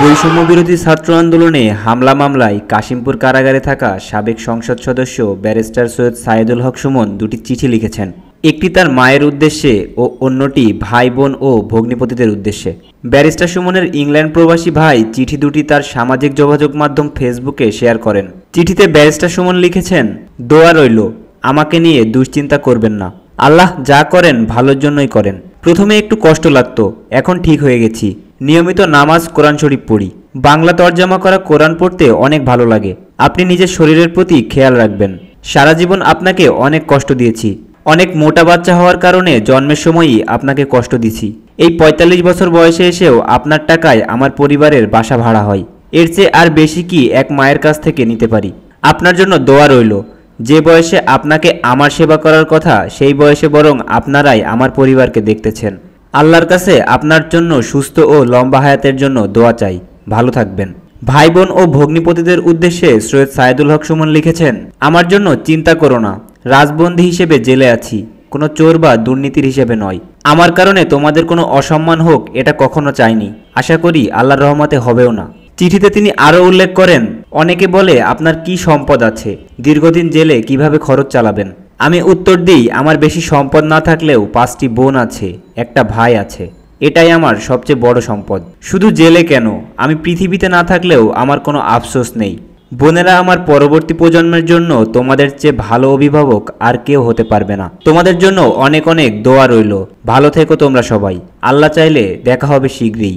বৈষম্য বিরোধী ছাত্র আন্দোলনে হামলা মামলায় কাশিমপুর কারাগারে থাকা সাবেক সংসদ সদস্য ব্যারিস্টার সৈয়দ সাইদুল হক সুমন দুটি চিঠি লিখেছেন। একটি তার মায়ের উদ্দেশ্যে ও অন্যটি ভাই বোন ও ভগ্নিপতিদের উদ্দেশ্যে। ব্যারিস্টার সুমনের ইংল্যান্ড প্রবাসী ভাই চিঠি দুটি তার সামাজিক যোগাযোগ মাধ্যম ফেসবুকে শেয়ার করেন। চিঠিতে ব্যারিস্টার সুমন লিখেছেন, দোয়া রইল, আমাকে নিয়ে দুশ্চিন্তা করবেন না, আল্লাহ যা করেন ভালোর জন্যই করেন। প্রথমে একটু কষ্ট লাগতো, এখন ঠিক হয়ে গেছি। নিয়মিত নামাজ, কোরআন শরীফ পড়ি। বাংলা তরজমা করা কোরআন পড়তে অনেক ভালো লাগে। আপনি নিজের শরীরের প্রতি খেয়াল রাখবেন। সারা জীবন আপনাকে অনেক কষ্ট দিয়েছি। অনেক মোটা বাচ্চা হওয়ার কারণে জন্মের সময়ই আপনাকে কষ্ট দিছি। এই ৪৫ বছর বয়সে এসেও আপনার টাকায় আমার পরিবারের বাসা ভাড়া হয়। এর চেয়ে আর বেশি কি এক মায়ের কাছ থেকে নিতে পারি? আপনার জন্য দোয়া রইল। যে বয়সে আপনাকে আমার সেবা করার কথা, সেই বয়সে বরং আপনারাই আমার পরিবারকে দেখতেছেন। আল্লাহর কাছে আপনার জন্য সুস্থ ও লম্বা হায়াতের জন্য দোয়া চাই। ভালো থাকবেন। ভাই বোন ও ভগ্নিপতিদের উদ্দেশ্যে সৈয়দ সাইদুল হক সুমন লিখেছেন, আমার জন্য চিন্তা করো না। রাজবন্দী হিসেবে জেলে আছি, কোনো চোর বা দুর্নীতির হিসেবে নয়। আমার কারণে তোমাদের কোনো অসম্মান হোক, এটা কখনো চাইনি। আশা করি আল্লাহর রহমতে হবেও না। চিঠিতে তিনি আরও উল্লেখ করেন, অনেকে বলে আপনার কি সম্পদ আছে, দীর্ঘদিন জেলে কিভাবে খরচ চালাবেন? আমি উত্তর দিই, আমার বেশি সম্পদ না থাকলেও 5টি বোন আছে, একটা ভাই আছে। এটাই আমার সবচেয়ে বড় সম্পদ। শুধু জেলে কেন, আমি পৃথিবীতে না থাকলেও আমার কোনো আফসোস নেই। বোনেরা আমার পরবর্তী প্রজন্মের জন্য তোমাদের চেয়ে ভালো অভিভাবক আর কেউ হতে পারবে না। তোমাদের জন্য অনেক অনেক দোয়া রইল। ভালো থেকো তোমরা সবাই। আল্লাহ চাইলে দেখা হবে শীঘ্রই।